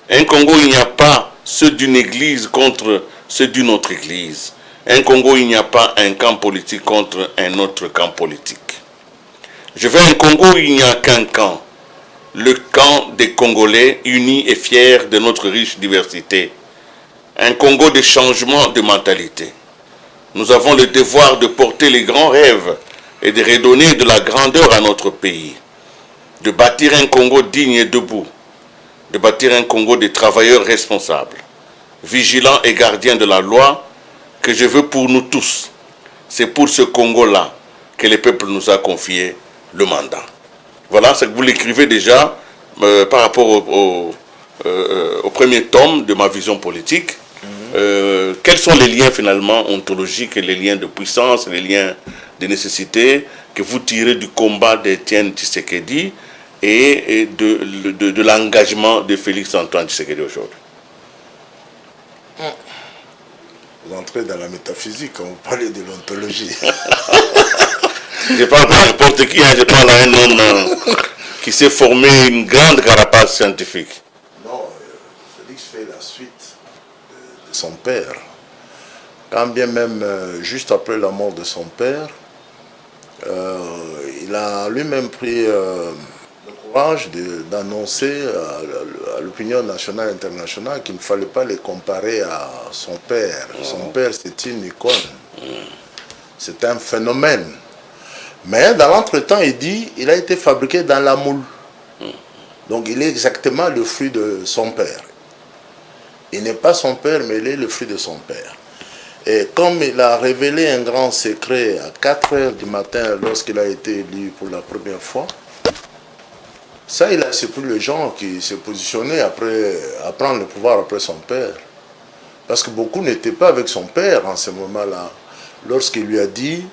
S1: Un Congo où il n'y a pas ceux d'une église contre ceux d'une autre église. Un Congo où il n'y a pas un camp politique contre un autre camp politique. Je veux un Congo où il n'y a qu'un camp. Le camp des Congolais unis et fiers de notre riche diversité. Un Congo de changement de mentalité. Nous avons le devoir de porter les grands rêves et de redonner de la grandeur à notre pays. De bâtir un Congo digne et debout. De bâtir un Congo de travailleurs responsables, vigilants et gardiens de la loi que je veux pour nous tous. C'est pour ce Congo-là que le peuple nous a confié le mandat. Voilà ce que vous l'écrivez déjà par rapport au premier tome de ma vision politique. Quels sont les liens finalement ontologiques, les liens de puissance, les liens de nécessité que vous tirez du combat d'Étienne Tshisekedi et de l'engagement de Félix Antoine Tshisekedi aujourd'hui?
S2: Vous entrez dans la métaphysique quand vous parlez de l'ontologie.
S1: Je parle pas n'importe qui, je parle à un homme qui s'est formé une grande carapace scientifique.
S2: Non, Félix fait la suite de son père. quand bien même juste après la mort de son père, il a lui-même pris le courage d'annoncer à l'opinion nationale et internationale qu'il ne fallait pas les comparer à son père. Son père, c'est une icône. C'est un phénomène. Mais dans l'entretemps, il dit il a été fabriqué dans la moule. Donc il est exactement le fruit de son père. Il n'est pas son père, mais il est le fruit de son père. Et comme il a révélé un grand secret à 4 heures du matin lorsqu'il a été élu pour la première fois, ça, il a surpris les gens qui se positionnaient après, à prendre le pouvoir après son père. Parce que beaucoup n'étaient pas avec son père en ce moment-là. Lorsqu'il lui a dit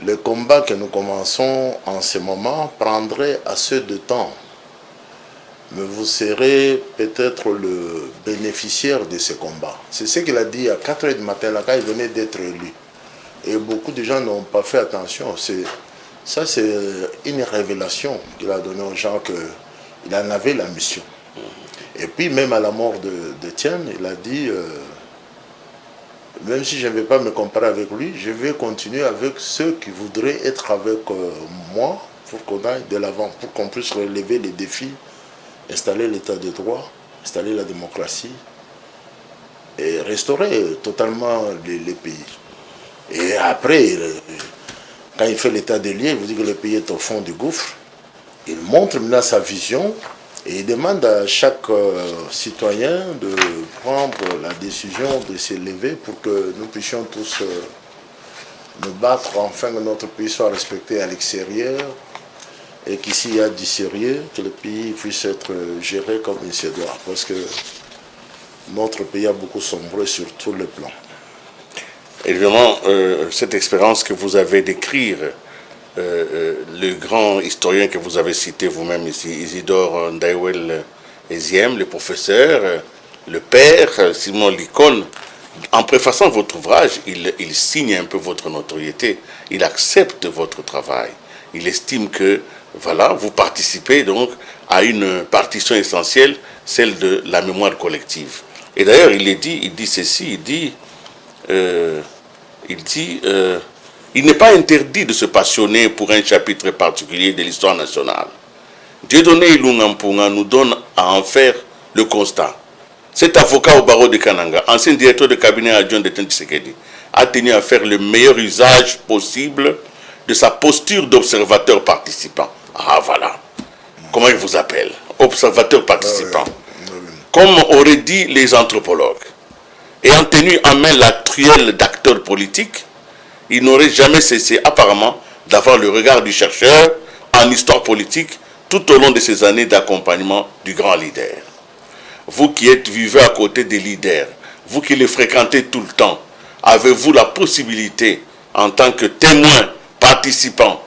S2: le combat que nous commençons en ce moment prendrait assez de temps. Mais vous serez peut-être le bénéficiaire de ce combat. C'est ce qu'il a dit à 4 heures du matin, là, quand il venait d'être élu. Et beaucoup de gens n'ont pas fait attention. Ça, c'est une révélation qu'il a donnée aux gens qu'il en avait la mission. Et puis, même à la mort d'Étienne, il a dit, même si je ne vais pas me comparer avec lui, je vais continuer avec ceux qui voudraient être avec moi pour qu'on aille de l'avant, pour qu'on puisse relever les défis, installer l'état de droit, installer la démocratie et restaurer totalement les pays. Et après, quand il fait l'état des lieux, il vous dit que le pays est au fond du gouffre. Il montre maintenant sa vision et il demande à chaque citoyen de prendre la décision de s'élever pour que nous puissions tous nous battre afin que notre pays soit respecté à l'extérieur et qu'ici il y a du sérieux, que le pays puisse être géré comme il se doit. Parce que notre pays a beaucoup sombré sur tous les plans.
S1: Évidemment, cette expérience que vous avez d'écrire, le grand historien que vous avez cité vous-même ici, Isidore Ndaiwel Eziem, le professeur, le père, Simon l'icône, en préfaçant votre ouvrage, il signe un peu votre notoriété, il accepte votre travail, il estime que voilà, vous participez donc à une partition essentielle, celle de la mémoire collective. Et d'ailleurs, il dit ceci, il n'est pas interdit de se passionner pour un chapitre particulier de l'histoire nationale. Dieudonné Ilunga Mpunga nous donne à en faire le constat. Cet avocat au barreau de Kananga, ancien directeur de cabinet adjoint de Tshisekedi, a tenu à faire le meilleur usage possible de sa posture d'observateur participant. Ah voilà, comment il vous appelle? Observateur participant. Comme auraient dit les anthropologues. Ayant tenu en main la truelle d'acteurs politiques, il n'aurait jamais cessé apparemment d'avoir le regard du chercheur en histoire politique tout au long de ces années d'accompagnement du grand leader. Vous qui êtes vivez à côté des leaders, vous qui les fréquentez tout le temps, avez-vous la possibilité, en tant que témoin participant,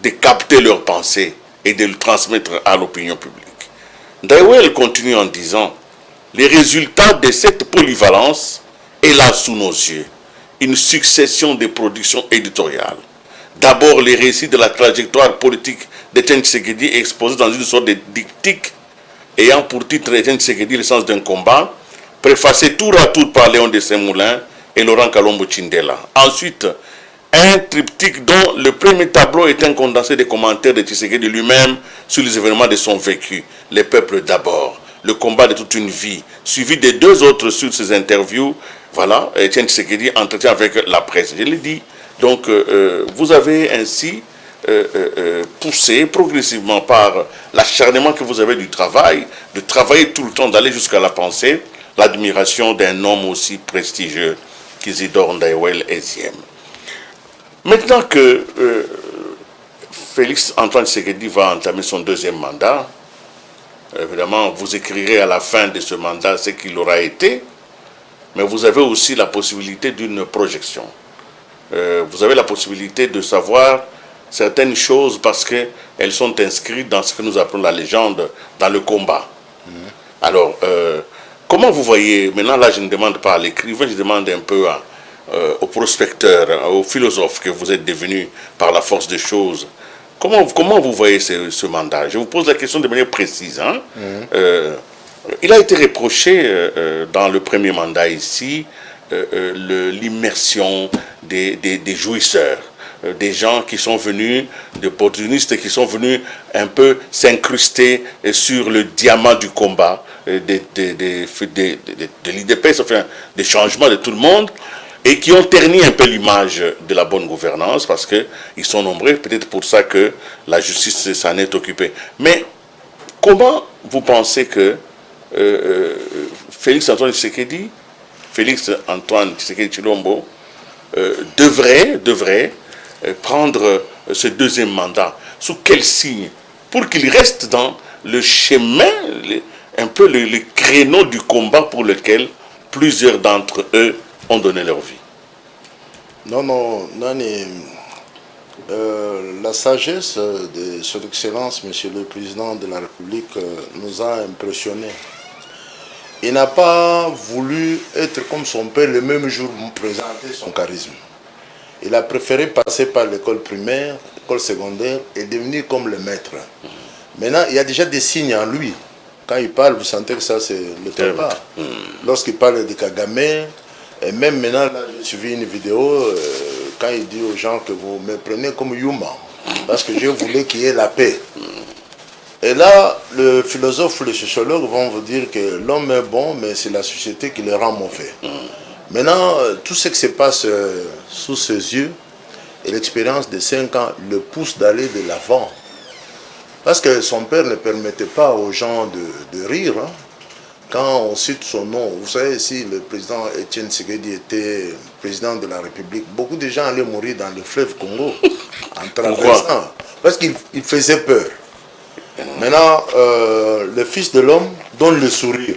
S1: de capter leurs pensées et de le transmettre à l'opinion publique? Ndaiwel continue en disant: les résultats de cette polyvalence est là sous nos yeux, une succession de productions éditoriales. D'abord, les récits de la trajectoire politique d'Étienne Tshisekedi exposés dans une sorte de diptyque ayant pour titre Étienne Tshisekedi, le sens d'un combat, préfacé tour à tour par Léon de Saint-Moulin et Laurent Kalombo Chindela. Ensuite, un triptyque dont le premier tableau est un condensé des commentaires de Tshisekedi lui-même sur les événements de son vécu. Les peuples d'abord, le combat de toute une vie, suivi de 2 autres sur ses interviews. Voilà, Étienne Tshisekedi entretient avec la presse. Je l'ai dit. Donc, vous avez ainsi poussé progressivement par l'acharnement que vous avez du travail, de travailler tout le temps, d'aller jusqu'à la pensée, l'admiration d'un homme aussi prestigieux qu'Isidore Ndaiwel Eziem. Maintenant que Félix Antoine Tshisekedi va entamer son 2e mandat, évidemment, vous écrirez à la fin de ce mandat ce qu'il aura été, mais vous avez aussi la possibilité d'une projection. Vous avez la possibilité de savoir certaines choses parce qu'elles sont inscrites dans ce que nous appelons la légende, dans le combat. Alors, comment vous voyez, maintenant là je ne demande pas à l'écrivain, je demande un peu au prospecteur, au philosophe que vous êtes devenu par la force des choses, comment vous voyez ce mandat? Je vous pose la question de manière précise. Il a été reproché dans le premier mandat ici l'immersion des jouisseurs, des gens qui sont venus, des opportunistes qui sont venus un peu s'incruster sur le diamant du combat de l'IDPS, enfin des changements de tout le monde, et qui ont terni un peu l'image de la bonne gouvernance, parce qu'ils sont nombreux, peut-être pour ça que la justice s'en est occupée. Mais comment vous pensez que Félix Antoine Tshisekedi Tshilombo devrait prendre ce deuxième mandat? Sous quel signe? Pour qu'il reste dans le chemin, un peu le créneau du combat pour lequel plusieurs d'entre eux ont donné leur vie.
S2: Non, Nani, la sagesse de son Excellence, Monsieur le Président de la République, nous a impressionnés. Il n'a pas voulu être comme son père le même jour présenter son charisme. Il a préféré passer par l'école primaire, l'école secondaire et devenir comme le maître. Maintenant, il y a déjà des signes en lui. Quand il parle, vous sentez que ça, c'est le papa. Lorsqu'il parle de Kagame, et même maintenant, là, j'ai suivi une vidéo, quand il dit aux gens que vous me prenez comme Yuma, parce que je voulais qu'il y ait la paix. Et là, le philosophe, le sociologue vont vous dire que l'homme est bon, mais c'est la société qui le rend mauvais. Maintenant, tout ce qui se passe sous ses yeux, et l'expérience de 5 ans le pousse d'aller de l'avant. Parce que son père ne permettait pas aux gens de rire. Hein. Quand on cite son nom, vous savez, si le président Étienne Tshisekedi était président de la République, beaucoup de gens allaient mourir dans le fleuve Congo en traversant. Parce qu'il faisait peur. Maintenant, le Fils de l'homme donne le sourire.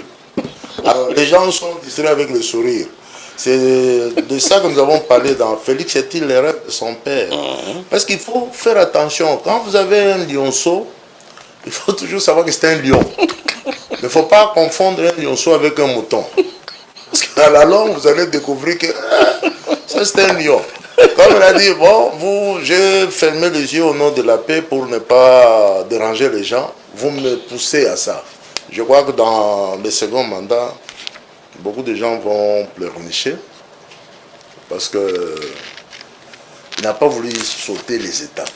S2: Alors, les gens sont distraits avec le sourire. C'est de ça que nous avons parlé dans Félix est-il les rêves de son père. Parce qu'il faut faire attention. Quand vous avez un lionceau, il faut toujours savoir que c'est un lion. Il ne faut pas confondre un lionceau avec un mouton. Parce qu'à la longue, vous allez découvrir que ça c'est un lion. Comme il a dit, bon, j'ai fermé les yeux au nom de la paix pour ne pas déranger les gens. Vous me poussez à ça. Je crois que dans le second mandat, beaucoup de gens vont pleurnicher parce qu'il n'a pas voulu sauter les étapes.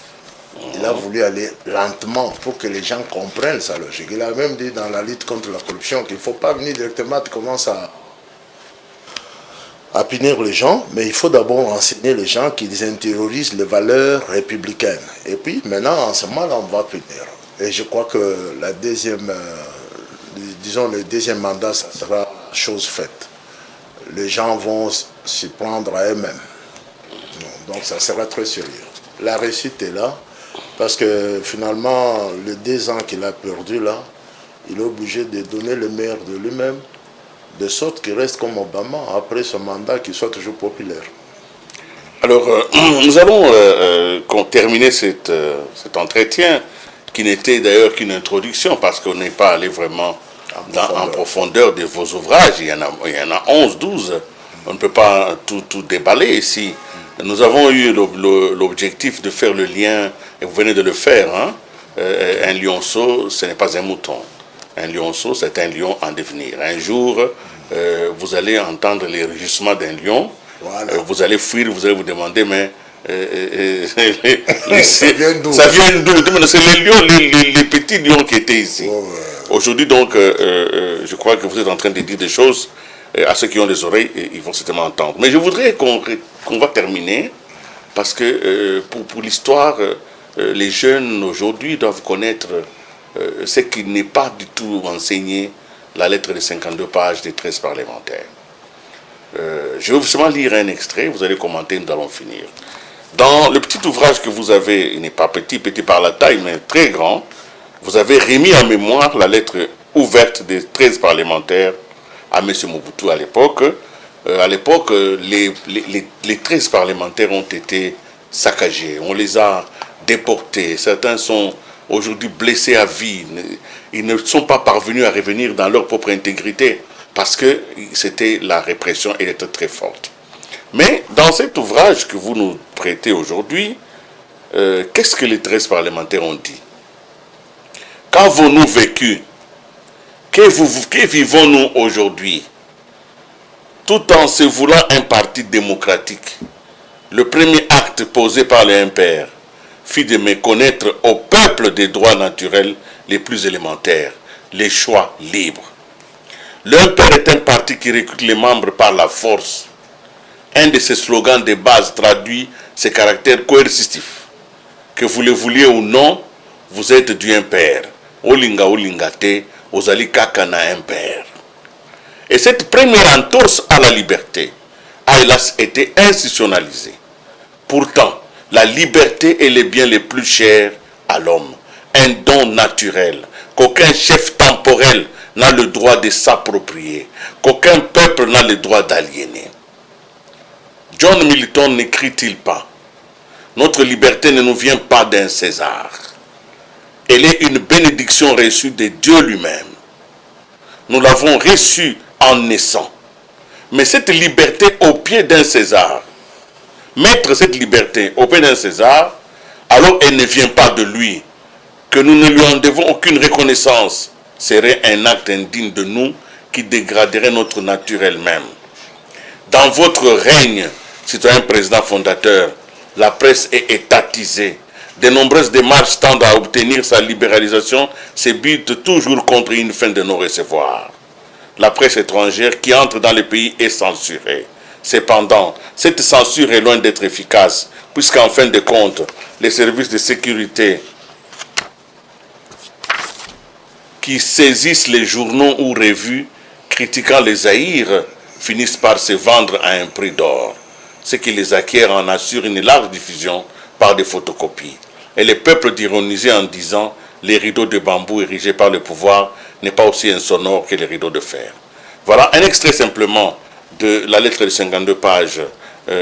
S2: Il a voulu aller lentement pour que les gens comprennent sa logique. Il a même dit dans la lutte contre la corruption qu'il ne faut pas venir directement, tu commences à punir les gens, mais il faut d'abord enseigner les gens qu'ils intériorisent les valeurs républicaines. Et puis maintenant, en ce moment-là, on va punir. Et je crois que la deuxième, disons le deuxième mandat, ça sera chose faite. Les gens vont s'y prendre à eux-mêmes. Donc ça sera très sérieux. La réussite est là, parce que finalement, les 2 ans qu'il a perdu là, il est obligé de donner le meilleur de lui-même, de sorte qu'il reste comme Obama, après ce mandat, qu'il soit toujours populaire.
S1: Alors, nous allons terminer cet entretien, qui n'était d'ailleurs qu'une introduction, parce qu'on n'est pas allé vraiment en profondeur de vos ouvrages. Il y en a 11, 12. On ne peut pas tout déballer ici. Nous avons eu l'objectif de faire le lien, et vous venez de le faire. Hein? Un lionceau, ce n'est pas un mouton. Un lionceau, c'est un lion en devenir. Un jour, vous allez entendre les rugissements d'un lion. Voilà. Vous allez fuir, vous allez vous demander, mais ça vient d'où? C'est les lions, les petits lions qui étaient ici. Aujourd'hui, donc, je crois que vous êtes en train de dire des choses à ceux qui ont des oreilles, ils vont certainement entendre. Mais je voudrais qu'on va terminer, parce que pour l'histoire, les jeunes aujourd'hui doivent connaître ce qui n'est pas du tout enseigné, la lettre de 52 pages des 13 parlementaires. Je vais vous seulement lire un extrait, vous allez commenter, nous allons finir. Dans le petit ouvrage que vous avez, il n'est pas petit par la taille, mais très grand, vous avez remis en mémoire la lettre ouverte des 13 parlementaires à M. Mobutu à l'époque. À l'époque, les 13 parlementaires ont été saccagés, on les a déportés. Certains sont aujourd'hui blessés à vie. Ils ne sont pas parvenus à revenir dans leur propre intégrité parce que c'était la répression, elle était très forte. Mais dans cet ouvrage que vous nous prêtez aujourd'hui, qu'est-ce que les 13 parlementaires ont dit? Qu'avons-nous vécu? Que vivons-nous aujourd'hui? tout en se voulant un parti démocratique, le premier acte posé par le MPR fut de méconnaître au peuple des droits naturels les plus élémentaires, les choix libres. Le MPR est un parti qui recrute les membres par la force. Un de ses slogans de base traduit ses caractères coercitifs. Que vous le vouliez ou non, vous êtes du MPR. Olinga olingate, ozali kakana MPR. Et cette première entorse à la liberté a hélas été institutionnalisée. Pourtant, la liberté est le bien le plus cher à l'homme, un don naturel qu'aucun chef temporel n'a le droit de s'approprier, qu'aucun peuple n'a le droit d'aliéner. John Milton n'écrit-il pas: notre liberté ne nous vient pas d'un César. Elle est une bénédiction reçue de Dieu lui-même. Nous l'avons reçue en naissant. Mais cette liberté au pied d'un César, mettre cette liberté au pied d'un César, alors elle ne vient pas de lui, que nous ne lui en devons aucune reconnaissance, serait un acte indigne de nous qui dégraderait notre nature elle-même. Dans votre règne, citoyen président fondateur, la presse est étatisée. De nombreuses démarches tendent à obtenir sa libéralisation, se butent toujours contre une fin de non-recevoir. La presse étrangère qui entre dans le pays est censurée. Cependant, cette censure est loin d'être efficace, puisqu'en fin de compte, les services de sécurité qui saisissent les journaux ou revues critiquant les Zaïre finissent par se vendre à un prix d'or. Ceux qui les acquièrent en assurent une large diffusion par des photocopies. Et les peuples d'ironiser en disant « les rideaux de bambou érigés par le pouvoir n'est pas aussi insonore que les rideaux de fer ». Voilà un extrait simplement de la lettre de 52 pages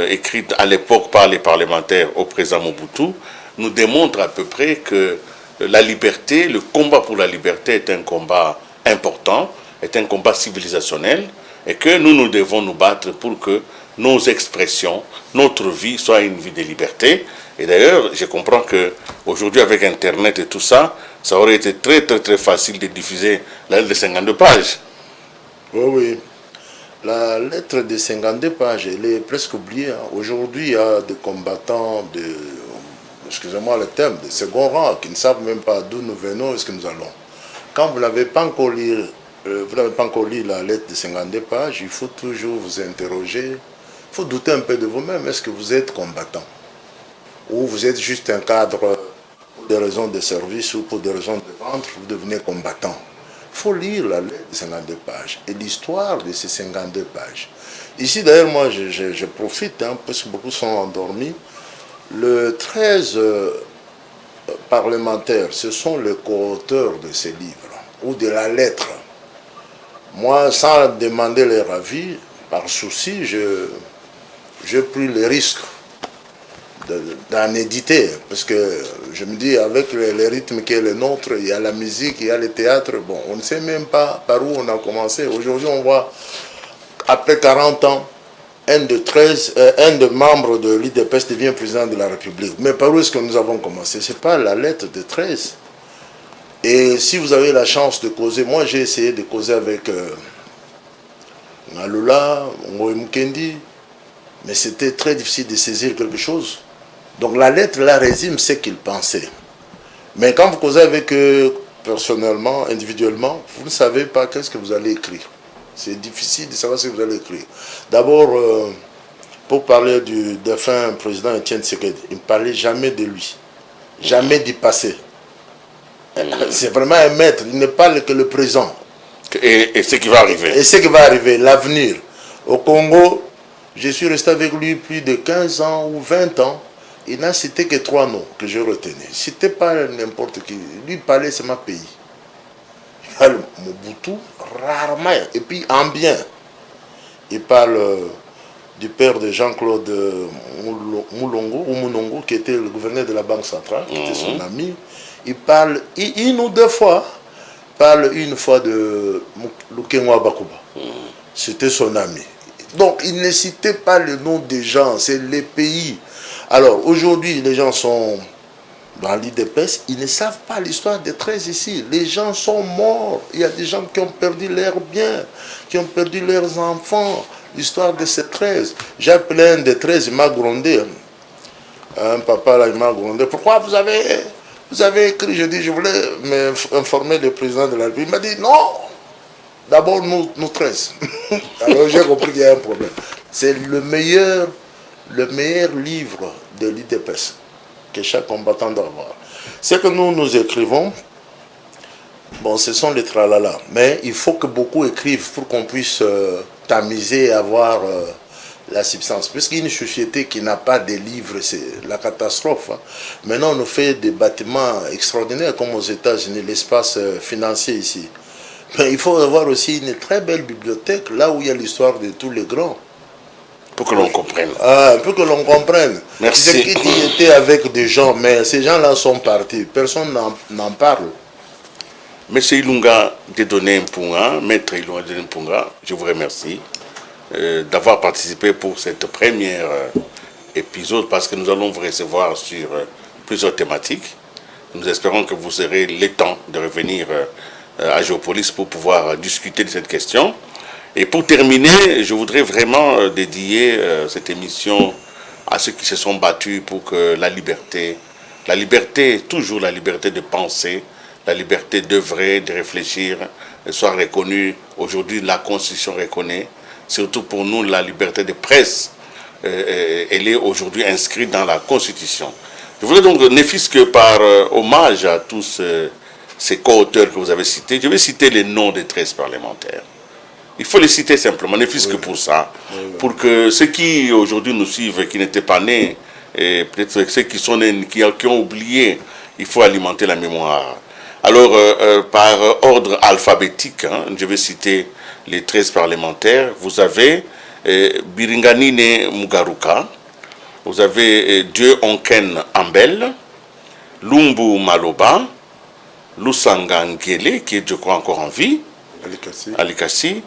S1: écrite à l'époque par les parlementaires au président Mobutu, nous démontre à peu près que la liberté, le combat pour la liberté est un combat important, est un combat civilisationnel, et que nous devons nous battre pour que nos expressions, notre vie soit une vie de liberté. Et d'ailleurs, je comprends qu'aujourd'hui, avec Internet et tout ça, ça aurait été très facile de diffuser la lettre de 52 pages.
S2: Oui. La lettre de 52 pages, elle est presque oubliée. Aujourd'hui, il y a des combattants de, excusez-moi le terme, de second rang, qui ne savent même pas d'où nous venons et ce que nous allons. Quand vous n'avez pas encore lu la lettre de 52 pages, il faut toujours vous interroger, il faut douter un peu de vous-même. Est-ce que vous êtes combattant? Ou vous êtes juste un cadre pour des raisons de service ou pour des raisons de vente, vous devenez combattant. Il faut lire la lettre de 52 pages et l'histoire de ces 52 pages. Ici, d'ailleurs, moi, je profite, parce que beaucoup sont endormis. Le 13 parlementaires, ce sont les co-auteurs de ces livres, ou de la lettre. Moi, sans demander leur avis, par souci, j'ai pris le risque d'en éditer, parce que je me dis, avec le rythme qui est le nôtre, il y a la musique, il y a le théâtre, bon, on ne sait même pas par où on a commencé. Aujourd'hui, on voit, après 40 ans, un des membres de l'IDPS devient président de la République. Mais par où est-ce que nous avons commencé? Ce n'est pas la lettre de 13. Et si vous avez la chance de causer, moi j'ai essayé de causer avec Ngalula, Ngoï Mukendi, mais c'était très difficile de saisir quelque chose. Donc la lettre là résume ce qu'il pensait. Mais quand vous causez avec eux personnellement, individuellement, vous ne savez pas qu'est-ce que vous allez écrire. C'est difficile de savoir ce que vous allez écrire. D'abord, pour parler du défunt président Etienne Tshisekedi, il ne parlait jamais de lui, jamais du passé. C'est vraiment un maître, il ne parle que le présent.
S1: Et ce qui va arriver.
S2: Et ce qui va arriver, l'avenir. Au Congo, je suis resté avec lui plus de 15 ans ou 20 ans. Il n'a cité que 3 noms que je retenais. C'était pas n'importe qui. Lui parlait, c'est ma pays. Il parle Mobutu, rarement. Et puis en bien. Il parle du père de Jean-Claude Moulongo, qui était le gouverneur de la Banque centrale, qui était son ami. Il parle une ou 2 fois. Il parle une fois de Lukenwa Bakuba. C'était son ami. Donc il ne citait pas le nom des gens, c'est les pays. Alors aujourd'hui, les gens sont dans l'IDPS, ils ne savent pas l'histoire des 13 ici. Les gens sont morts. Il y a des gens qui ont perdu leurs biens, qui ont perdu leurs enfants, l'histoire de ces 13. J'ai appelé un des 13, il m'a grondé. Un papa là, il m'a grondé. Pourquoi vous avez écrit? Je dis, je voulais informer le président de la République. Il m'a dit, non, d'abord nous 13. Alors j'ai compris qu'il y a un problème. C'est le meilleur livre de l'IDPS que chaque combattant doit avoir. Ce que nous écrivons, bon, ce sont les tralala, mais il faut que beaucoup écrivent pour qu'on puisse tamiser et avoir la substance. Puisqu'il y a une société qui n'a pas de livres, c'est la catastrophe. Hein. Maintenant, on nous fait des bâtiments extraordinaires comme aux États-Unis, l'espace financier ici. Mais il faut avoir aussi une très belle bibliothèque, là où il y a l'histoire de tous les grands.
S1: Pour que l'on comprenne.
S2: Ah, pour que l'on comprenne.
S1: Merci.
S2: Qui était avec des gens, mais ces gens-là sont partis. Personne n'en parle.
S1: Monsieur Ilunga Dieudonné Mpunga, Maître Ilunga Dieudonné Mpunga, je vous remercie d'avoir participé pour cette première épisode parce que nous allons vous recevoir sur plusieurs thématiques. Nous espérons que vous aurez le temps de revenir à Géopolis pour pouvoir discuter de cette question. Et pour terminer, je voudrais vraiment dédier cette émission à ceux qui se sont battus pour que la liberté, toujours la liberté de penser, la liberté d'œuvrer, de réfléchir, soit reconnue. Aujourd'hui, la Constitution reconnaît, surtout pour nous, la liberté de presse. Elle est aujourd'hui inscrite dans la Constitution. Je voudrais donc, ne fût-ce que par hommage à tous ces co-auteurs que vous avez cités, je vais citer les noms des 13 parlementaires. Il faut les citer simplement, ne fût-ce que pour ça, pour que ceux qui aujourd'hui nous suivent, qui n'étaient pas nés, et peut-être ceux qui sont nés, qui ont oublié, il faut alimenter la mémoire. Alors, par ordre alphabétique, hein, je vais citer les 13 parlementaires. Vous avez Biringanine Mugaruka, vous avez Dieu Onken Ambel, Lumbu Maloba, Lusanga Ngele, qui est, je crois, encore en vie, Alikasi,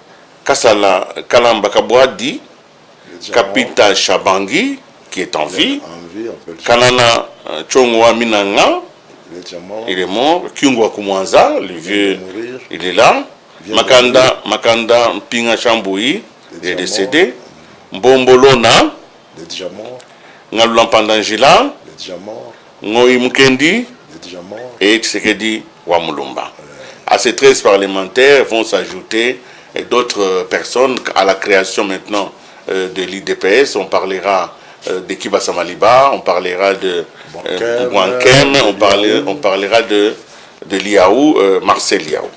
S1: Kasala Kalamba Kabouadi, Kapita Chabangi, qui est en vie, Kanana Chongwa Minanga, il est mort, Kyungwa Kumwanza, le vieux, il est là, Makanda Mpinga Chamboui, il est décédé, Mbombolona, Ngalulampandanjila, Ngoyi Mukendi, et Tshisekedi Wamulumba. À ces 13 parlementaires vont s'ajouter d'autres personnes à la création maintenant de l'IDPS. On parlera de Kiba Samaliba, on parlera de Bouankem, on parlera de Liaou, Marcel Liaou.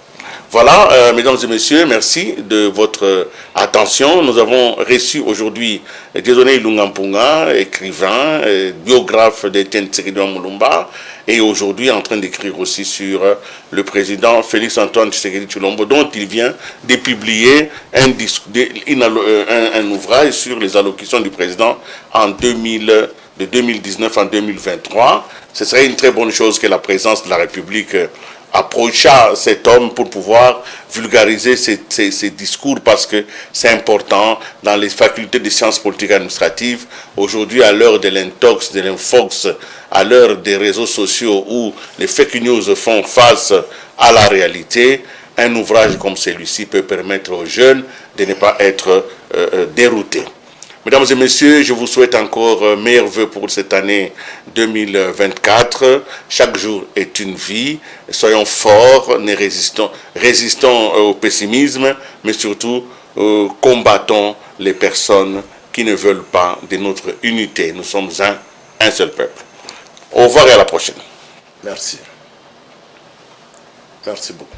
S1: Voilà, mesdames et messieurs, merci de votre attention. Nous avons reçu aujourd'hui Dieudonné Ilunga Mpunga, écrivain, biographe d'Étienne Tshisekedi Wamulumba, et aujourd'hui en train d'écrire aussi sur le président Félix Antoine Tshisekedi Tshilombo, dont il vient de publier un ouvrage sur les allocutions du président de 2019 en 2023. Ce serait une très bonne chose que la présidence de la République approcha cet homme pour pouvoir vulgariser ses discours, parce que c'est important dans les facultés de sciences politiques et administratives. Aujourd'hui, à l'heure de l'intox, de l'infox, à l'heure des réseaux sociaux où les fake news font face à la réalité, un ouvrage comme celui-ci peut permettre aux jeunes de ne pas être déroutés. Mesdames et messieurs, je vous souhaite encore meilleurs vœux pour cette année 2024. Chaque jour est une vie. Soyons forts, résistons au pessimisme, mais surtout combattons les personnes qui ne veulent pas de notre unité. Nous sommes un seul peuple. Au revoir et à la prochaine.
S2: Merci. Merci beaucoup.